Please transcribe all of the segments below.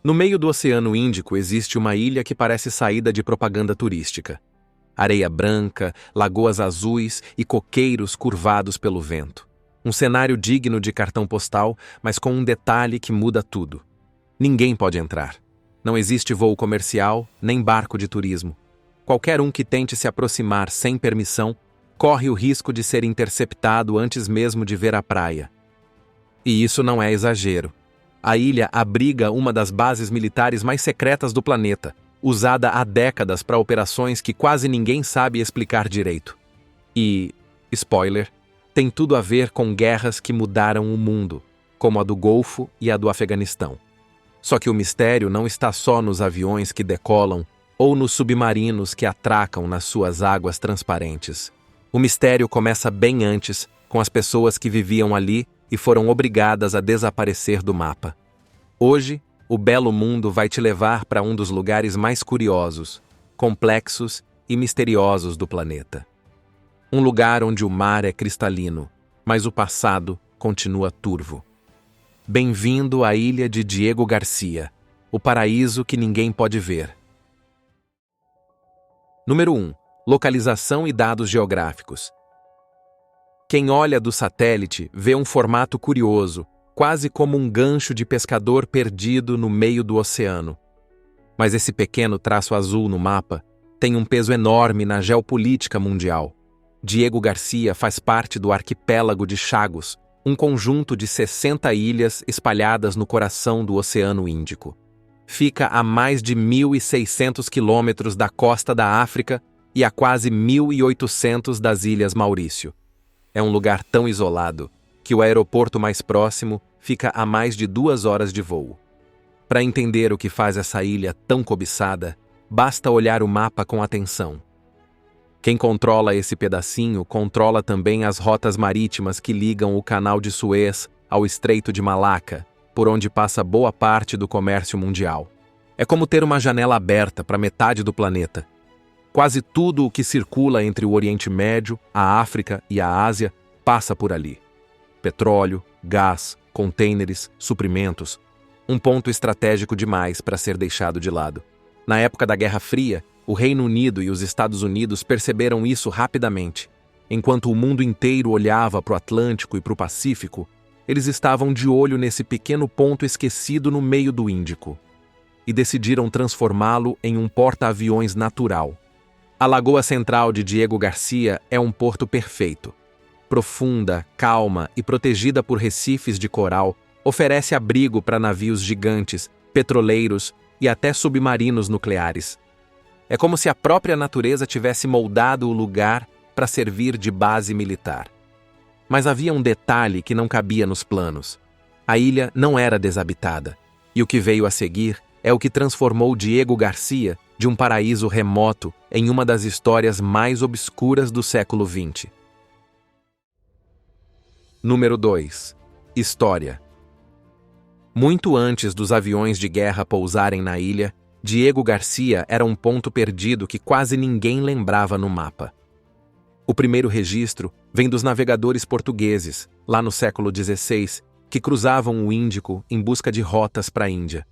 No meio do Oceano Índico existe uma ilha que parece saída de propaganda turística. Areia branca, lagoas azuis e coqueiros curvados pelo vento. Um cenário digno de cartão postal, mas com um detalhe que muda tudo. Ninguém pode entrar. Não existe voo comercial, nem barco de turismo. Qualquer um que tente se aproximar sem permissão corre o risco de ser interceptado antes mesmo de ver a praia. E isso não é exagero. A ilha abriga uma das bases militares mais secretas do planeta, usada há décadas para operações que quase ninguém sabe explicar direito. E, spoiler, tem tudo a ver com guerras que mudaram o mundo, como a do Golfo e a do Afeganistão. Só que o mistério não está só nos aviões que decolam ou nos submarinos que atracam nas suas águas transparentes. O mistério começa bem antes, com as pessoas que viviam ali e foram obrigadas a desaparecer do mapa. Hoje, o Belo Mundo vai te levar para um dos lugares mais curiosos, complexos e misteriosos do planeta. Um lugar onde o mar é cristalino, mas o passado continua turvo. Bem-vindo à ilha de Diego Garcia, o paraíso que ninguém pode ver. Número 1. Localização e dados geográficos. Quem olha do satélite vê um formato curioso, quase como um gancho de pescador perdido no meio do oceano. Mas esse pequeno traço azul no mapa tem um peso enorme na geopolítica mundial. Diego Garcia faz parte do arquipélago de Chagos, um conjunto de 60 ilhas espalhadas no coração do Oceano Índico. Fica a mais de 1.600 quilômetros da costa da África e a quase 1.800 das Ilhas Maurício. É um lugar tão isolado que o aeroporto mais próximo fica a mais de 2 horas de voo. Para entender o que faz essa ilha tão cobiçada, basta olhar o mapa com atenção. Quem controla esse pedacinho controla também as rotas marítimas que ligam o Canal de Suez ao Estreito de Malaca, por onde passa boa parte do comércio mundial. É como ter uma janela aberta para metade do planeta. Quase tudo o que circula entre o Oriente Médio, a África e a Ásia passa por ali. Petróleo, gás, contêineres, suprimentos. Um ponto estratégico demais para ser deixado de lado. Na época da Guerra Fria, o Reino Unido e os Estados Unidos perceberam isso rapidamente. Enquanto o mundo inteiro olhava para o Atlântico e para o Pacífico, eles estavam de olho nesse pequeno ponto esquecido no meio do Índico. E decidiram transformá-lo em um porta-aviões natural. A Lagoa Central de Diego Garcia é um porto perfeito. Profunda, calma e protegida por recifes de coral, oferece abrigo para navios gigantes, petroleiros e até submarinos nucleares. É como se a própria natureza tivesse moldado o lugar para servir de base militar. Mas havia um detalhe que não cabia nos planos. A ilha não era desabitada, e o que veio a seguir é o que transformou Diego Garcia de um paraíso remoto em uma das histórias mais obscuras do século XX. Número 2. História. Muito antes dos aviões de guerra pousarem na ilha, Diego Garcia era um ponto perdido que quase ninguém lembrava no mapa. O primeiro registro vem dos navegadores portugueses, lá no século XVI, que cruzavam o Índico em busca de rotas para a Índia.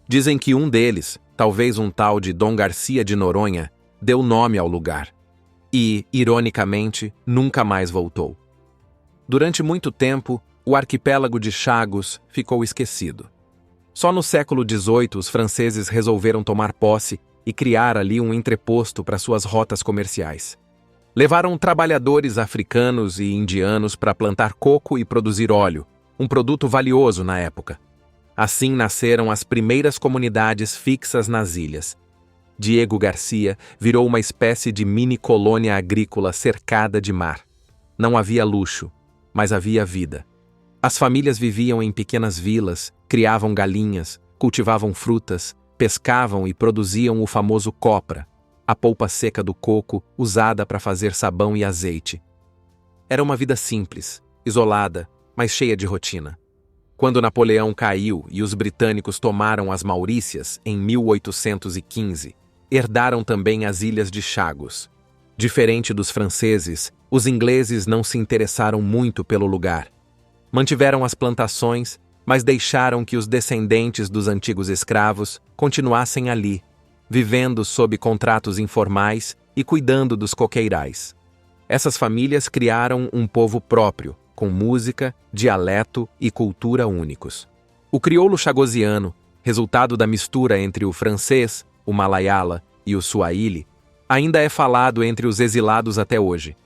Dizem que um deles, talvez um tal de Dom Garcia de Noronha, deu nome ao lugar. E, ironicamente, nunca mais voltou. Durante muito tempo, o arquipélago de Chagos ficou esquecido. Só no século XVIII os franceses resolveram tomar posse e criar ali um entreposto para suas rotas comerciais. Levaram trabalhadores africanos e indianos para plantar coco e produzir óleo, um produto valioso na época. Assim nasceram as primeiras comunidades fixas nas ilhas. Diego Garcia virou uma espécie de mini-colônia agrícola cercada de mar. Não havia luxo, mas havia vida. As famílias viviam em pequenas vilas, criavam galinhas, cultivavam frutas, pescavam e produziam o famoso copra, a polpa seca do coco usada para fazer sabão e azeite. Era uma vida simples, isolada, mas cheia de rotina. Quando Napoleão caiu e os britânicos tomaram as Maurícias em 1815, herdaram também as ilhas de Chagos. Diferente dos franceses, os ingleses não se interessaram muito pelo lugar. Mantiveram as plantações, mas deixaram que os descendentes dos antigos escravos continuassem ali, vivendo sob contratos informais e cuidando dos coqueirais. Essas famílias criaram um povo próprio, com música, dialeto e cultura únicos. O crioulo chagosiano, resultado da mistura entre o francês, o malayala e o suahili, ainda é falado entre os exilados até hoje.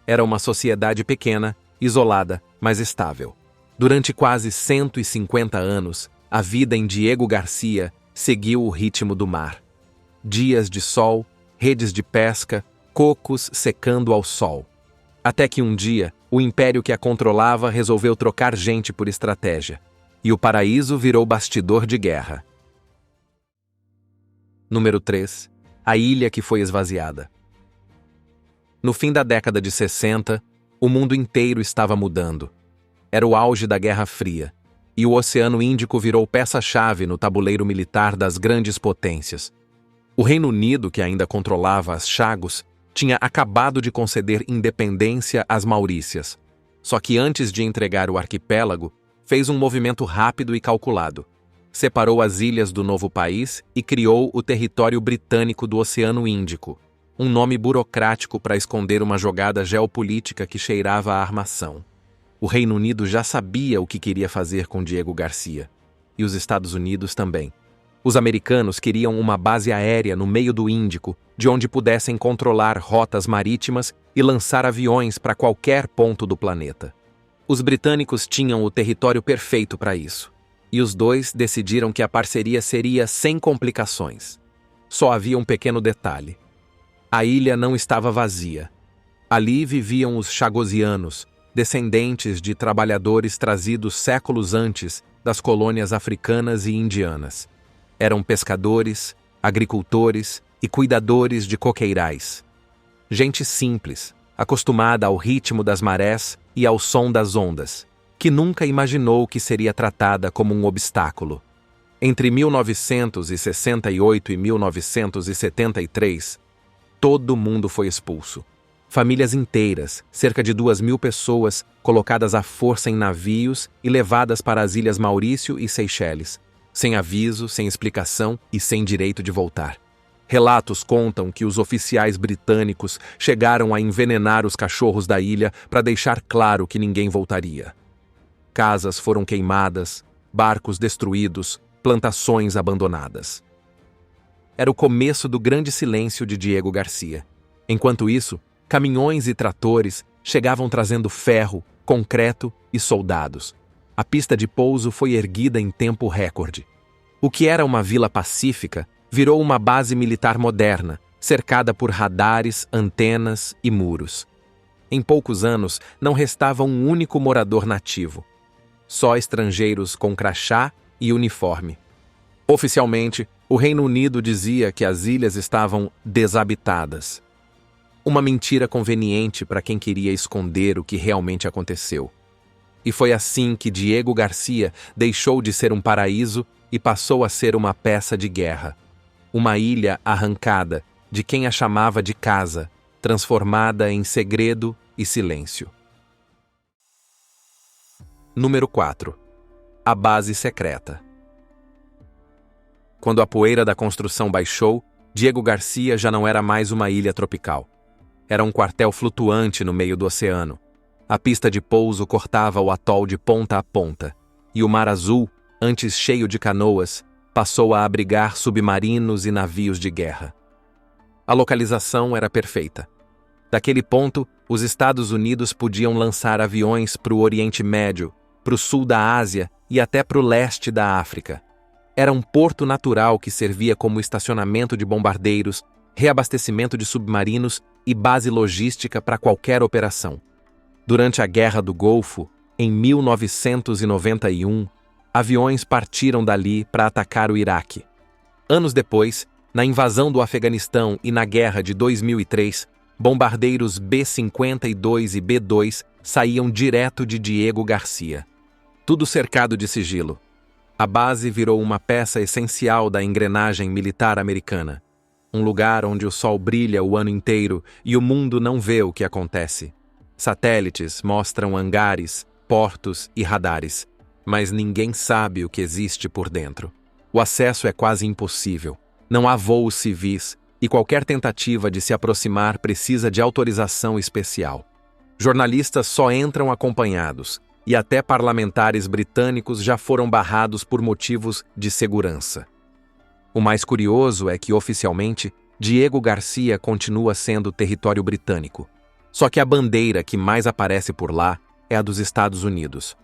Era uma sociedade pequena, isolada, mas estável. Durante quase 150 anos, a vida em Diego Garcia seguiu o ritmo do mar. Dias de sol, redes de pesca, cocos secando ao sol. Até que um dia, o império que a controlava resolveu trocar gente por estratégia, e o paraíso virou bastidor de guerra. Número 3. A ilha que foi esvaziada. No fim da década de 60, o mundo inteiro estava mudando. Era o auge da Guerra Fria, e o Oceano Índico virou peça-chave no tabuleiro militar das grandes potências. O Reino Unido, que ainda controlava as Chagos, tinha acabado de conceder independência às Maurícias. Só que antes de entregar o arquipélago, fez um movimento rápido e calculado. Separou as ilhas do novo país e criou o Território Britânico do Oceano Índico, um nome burocrático para esconder uma jogada geopolítica que cheirava a armação. O Reino Unido já sabia o que queria fazer com Diego Garcia, e os Estados Unidos também. Os americanos queriam uma base aérea no meio do Índico, de onde pudessem controlar rotas marítimas e lançar aviões para qualquer ponto do planeta. Os britânicos tinham o território perfeito para isso, e os dois decidiram que a parceria seria sem complicações. Só havia um pequeno detalhe. A ilha não estava vazia. Ali viviam os chagosianos, descendentes de trabalhadores trazidos séculos antes das colônias africanas e indianas. Eram pescadores, agricultores e cuidadores de coqueirais. Gente simples, acostumada ao ritmo das marés e ao som das ondas, que nunca imaginou que seria tratada como um obstáculo. Entre 1968 e 1973, todo mundo foi expulso. Famílias inteiras, cerca de 2.000 pessoas, colocadas à força em navios e levadas para as Ilhas Maurício e Seychelles, sem aviso, sem explicação e sem direito de voltar. Relatos contam que os oficiais britânicos chegaram a envenenar os cachorros da ilha para deixar claro que ninguém voltaria. Casas foram queimadas, barcos destruídos, plantações abandonadas. Era o começo do grande silêncio de Diego Garcia. Enquanto isso, caminhões e tratores chegavam trazendo ferro, concreto e soldados. A pista de pouso foi erguida em tempo recorde. O que era uma vila pacífica virou uma base militar moderna, cercada por radares, antenas e muros. Em poucos anos, não restava um único morador nativo. Só estrangeiros com crachá e uniforme. Oficialmente, o Reino Unido dizia que as ilhas estavam desabitadas. Uma mentira conveniente para quem queria esconder o que realmente aconteceu. E foi assim que Diego Garcia deixou de ser um paraíso e passou a ser uma peça de guerra. Uma ilha arrancada de quem a chamava de casa, transformada em segredo e silêncio. Número 4. A base secreta. Quando a poeira da construção baixou, Diego Garcia já não era mais uma ilha tropical. Era um quartel flutuante no meio do oceano. A pista de pouso cortava o atol de ponta a ponta, e o mar azul, antes cheio de canoas, passou a abrigar submarinos e navios de guerra. A localização era perfeita. Daquele ponto, os Estados Unidos podiam lançar aviões para o Oriente Médio, para o sul da Ásia e até para o leste da África. Era um porto natural que servia como estacionamento de bombardeiros, reabastecimento de submarinos e base logística para qualquer operação. Durante a Guerra do Golfo, em 1991, aviões partiram dali para atacar o Iraque. Anos depois, na invasão do Afeganistão e na Guerra de 2003, bombardeiros B-52 e B-2 saíam direto de Diego Garcia. Tudo cercado de sigilo. A base virou uma peça essencial da engrenagem militar americana. Um lugar onde o sol brilha o ano inteiro e o mundo não vê o que acontece. Satélites mostram hangares, portos e radares. mas ninguém sabe o que existe por dentro. O acesso é quase impossível. Não há voos civis e qualquer tentativa de se aproximar precisa de autorização especial. Jornalistas só entram acompanhados e até parlamentares britânicos já foram barrados por motivos de segurança. O mais curioso é que, oficialmente, Diego Garcia continua sendo território britânico. Só que a bandeira que mais aparece por lá é a dos Estados Unidos.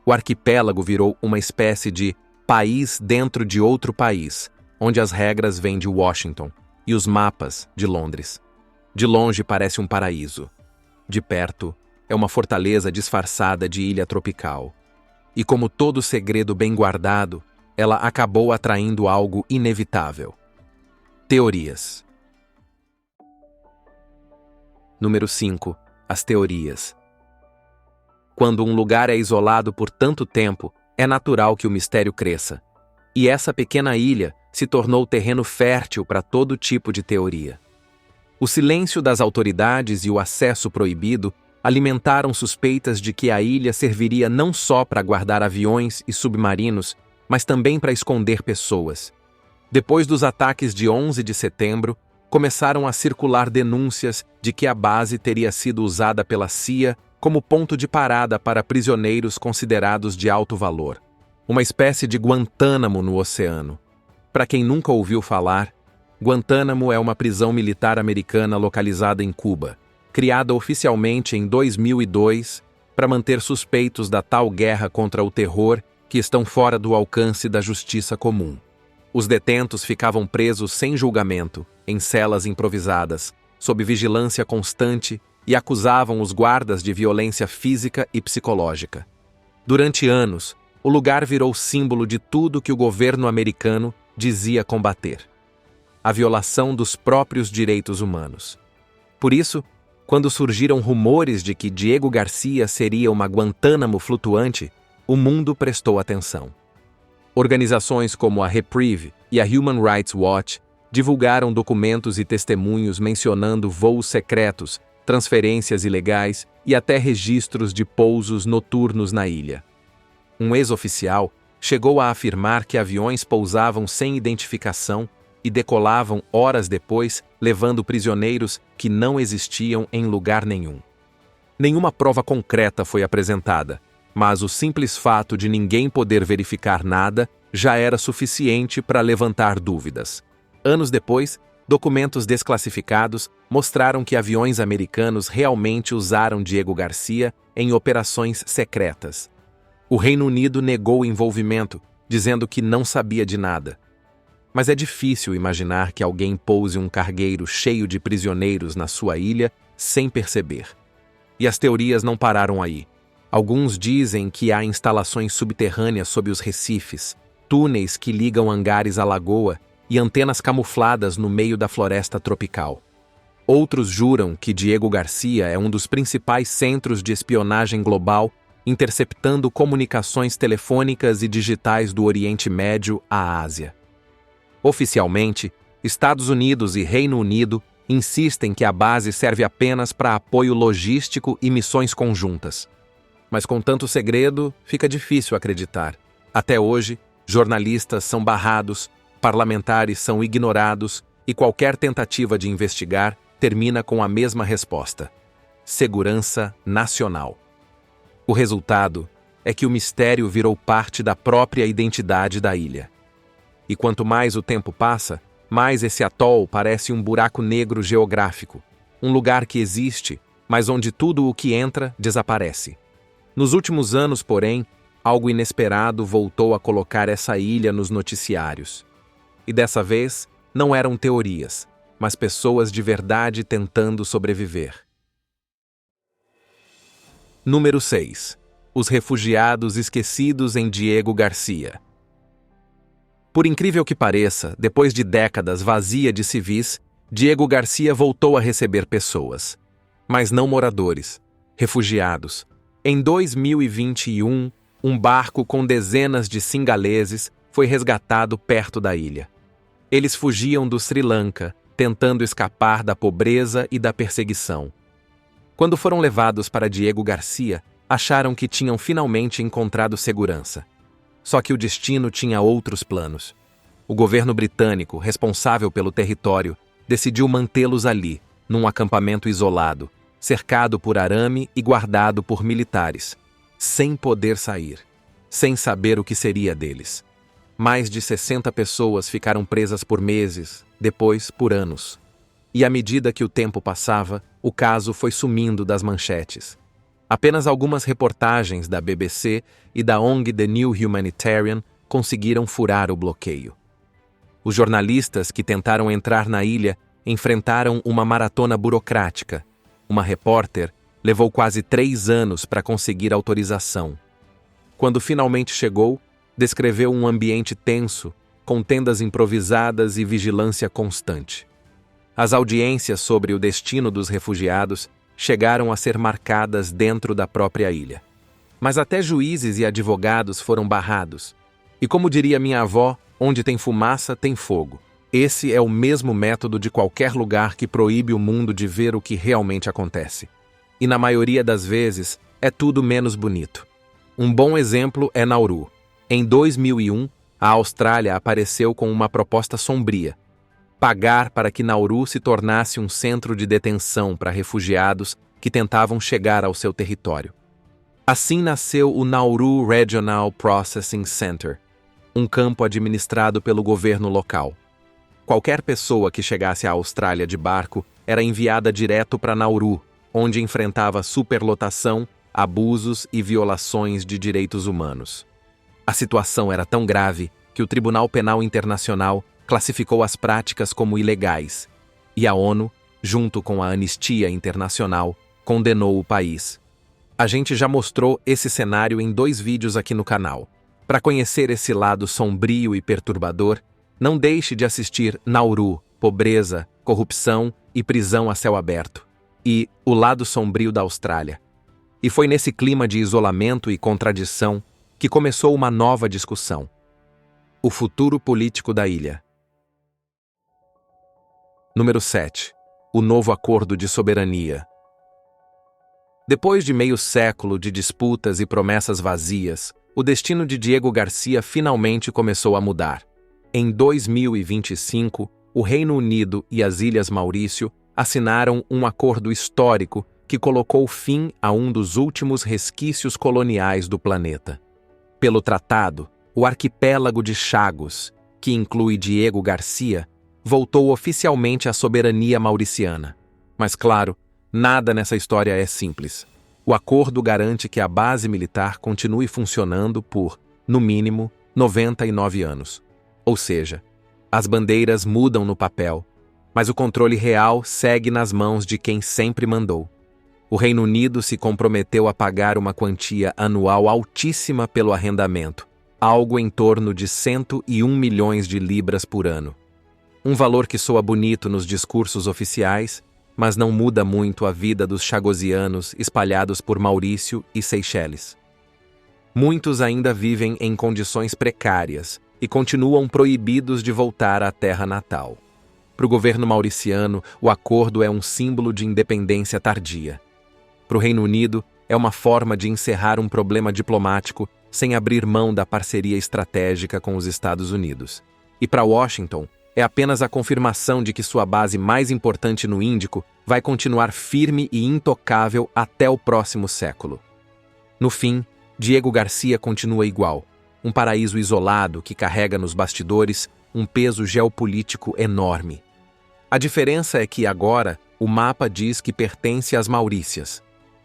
O arquipélago virou uma espécie de país dentro de outro país, onde as regras vêm de Washington e os mapas de Londres. De longe parece um paraíso. De perto, é uma fortaleza disfarçada de ilha tropical. E como todo segredo bem guardado, ela acabou atraindo algo inevitável. Teorias. Número 5. As teorias. Quando um lugar é isolado por tanto tempo, é natural que o mistério cresça. E essa pequena ilha se tornou terreno fértil para todo tipo de teoria. O silêncio das autoridades e o acesso proibido alimentaram suspeitas de que a ilha serviria não só para guardar aviões e submarinos, mas também para esconder pessoas. Depois dos ataques de 11 de setembro, começaram a circular denúncias de que a base teria sido usada pela CIA como ponto de parada para prisioneiros considerados de alto valor. Uma espécie de Guantánamo no oceano. Para quem nunca ouviu falar, Guantánamo é uma prisão militar americana localizada em Cuba, criada oficialmente em 2002 para manter suspeitos da tal guerra contra o terror que estão fora do alcance da justiça comum. Os detentos ficavam presos sem julgamento, em celas improvisadas, sob vigilância constante e acusavam os guardas de violência física e psicológica. Durante anos, o lugar virou símbolo de tudo que o governo americano dizia combater: a violação dos próprios direitos humanos. Por isso, quando surgiram rumores de que Diego Garcia seria uma Guantánamo flutuante, o mundo prestou atenção. Organizações como a Reprieve e a Human Rights Watch divulgaram documentos e testemunhos mencionando voos secretos, transferências ilegais e até registros de pousos noturnos na ilha. Um ex-oficial chegou a afirmar que aviões pousavam sem identificação e decolavam horas depois, levando prisioneiros que não existiam em lugar nenhum. Nenhuma prova concreta foi apresentada, mas o simples fato de ninguém poder verificar nada já era suficiente para levantar dúvidas. Anos depois, documentos desclassificados mostraram que aviões americanos realmente usaram Diego Garcia em operações secretas. O Reino Unido negou o envolvimento, dizendo que não sabia de nada. Mas é difícil imaginar que alguém pouse um cargueiro cheio de prisioneiros na sua ilha sem perceber. E as teorias não pararam aí. Alguns dizem que há instalações subterrâneas sob os recifes, túneis que ligam hangares à lagoa e antenas camufladas no meio da floresta tropical. Outros juram que Diego Garcia é um dos principais centros de espionagem global, interceptando comunicações telefônicas e digitais do Oriente Médio à Ásia. Oficialmente, Estados Unidos e Reino Unido insistem que a base serve apenas para apoio logístico e missões conjuntas. Mas com tanto segredo, fica difícil acreditar. Até hoje, jornalistas são barrados, parlamentares são ignorados e qualquer tentativa de investigar termina com a mesma resposta: segurança nacional. O resultado é que o mistério virou parte da própria identidade da ilha. E quanto mais o tempo passa, mais esse atol parece um buraco negro geográfico, um lugar que existe, mas onde tudo o que entra desaparece. Nos últimos anos, porém, algo inesperado voltou a colocar essa ilha nos noticiários. E dessa vez, não eram teorias, mas pessoas de verdade tentando sobreviver. Número 6. Os refugiados esquecidos em Diego Garcia. Por incrível que pareça, depois de décadas vazia de civis, Diego Garcia voltou a receber pessoas. Mas não moradores, refugiados. Em 2021, um barco com dezenas de singaleses foi resgatado perto da ilha. Eles fugiam do Sri Lanka, tentando escapar da pobreza e da perseguição. Quando foram levados para Diego Garcia, acharam que tinham finalmente encontrado segurança. Só que o destino tinha outros planos. O governo britânico, responsável pelo território, decidiu mantê-los ali, num acampamento isolado, cercado por arame e guardado por militares, sem poder sair, sem saber o que seria deles. Mais de 60 pessoas ficaram presas por meses, depois por anos. E à medida que o tempo passava, o caso foi sumindo das manchetes. Apenas algumas reportagens da BBC e da ONG The New Humanitarian conseguiram furar o bloqueio. Os jornalistas que tentaram entrar na ilha enfrentaram uma maratona burocrática. Uma repórter levou quase 3 anos para conseguir autorização. Quando finalmente chegou, descreveu um ambiente tenso, com tendas improvisadas e vigilância constante. As audiências sobre o destino dos refugiados chegaram a ser marcadas dentro da própria ilha. Mas até juízes e advogados foram barrados. E como diria minha avó, onde tem fumaça, tem fogo. Esse é o mesmo método de qualquer lugar que proíbe o mundo de ver o que realmente acontece. E na maioria das vezes, é tudo menos bonito. Um bom exemplo é Nauru. Em 2001, a Austrália apareceu com uma proposta sombria: pagar para que Nauru se tornasse um centro de detenção para refugiados que tentavam chegar ao seu território. Assim nasceu o Nauru Regional Processing Center, um campo administrado pelo governo local. Qualquer pessoa que chegasse à Austrália de barco era enviada direto para Nauru, onde enfrentava superlotação, abusos e violações de direitos humanos. A situação era tão grave que o Tribunal Penal Internacional classificou as práticas como ilegais, e a ONU, junto com a Anistia Internacional, condenou o país. A gente já mostrou esse cenário em 2 vídeos aqui no canal. Para conhecer esse lado sombrio e perturbador, não deixe de assistir Nauru, Pobreza, Corrupção e Prisão a Céu Aberto, e O Lado Sombrio da Austrália. E foi nesse clima de isolamento e contradição que começou uma nova discussão: o futuro político da ilha. Número 7. O novo acordo de soberania. Depois de meio século de disputas e promessas vazias, o destino de Diego Garcia finalmente começou a mudar. Em 2025, o Reino Unido e as Ilhas Maurício assinaram um acordo histórico que colocou fim a um dos últimos resquícios coloniais do planeta. Pelo tratado, o arquipélago de Chagos, que inclui Diego Garcia, voltou oficialmente à soberania mauriciana. Mas claro, nada nessa história é simples. O acordo garante que a base militar continue funcionando por, no mínimo, 99 anos. Ou seja, as bandeiras mudam no papel, mas o controle real segue nas mãos de quem sempre mandou. O Reino Unido se comprometeu a pagar uma quantia anual altíssima pelo arrendamento, algo em torno de 101 milhões de libras por ano. Um valor que soa bonito nos discursos oficiais, mas não muda muito a vida dos chagosianos espalhados por Maurício e Seychelles. Muitos ainda vivem em condições precárias e continuam proibidos de voltar à terra natal. Para o governo mauriciano, o acordo é um símbolo de independência tardia. Para o Reino Unido, é uma forma de encerrar um problema diplomático sem abrir mão da parceria estratégica com os Estados Unidos. E para Washington, é apenas a confirmação de que sua base mais importante no Índico vai continuar firme e intocável até o próximo século. No fim, Diego Garcia continua igual, um paraíso isolado que carrega nos bastidores um peso geopolítico enorme. A diferença é que agora o mapa diz que pertence às Maurícias,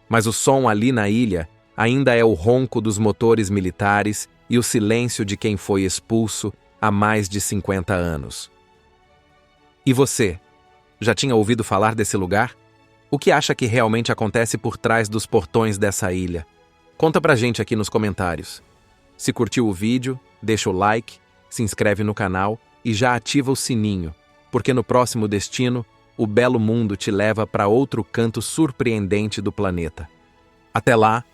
mas o som ali na ilha ainda é o ronco dos motores militares e o silêncio de quem foi expulso há mais de 50 anos. E você? Já tinha ouvido falar desse lugar? O que acha que realmente acontece por trás dos portões dessa ilha? Conta pra gente aqui nos comentários. Se curtiu o vídeo, deixa o like, se inscreve no canal e já ativa o sininho, porque no próximo destino, o belo mundo te leva para outro canto surpreendente do planeta. Até lá,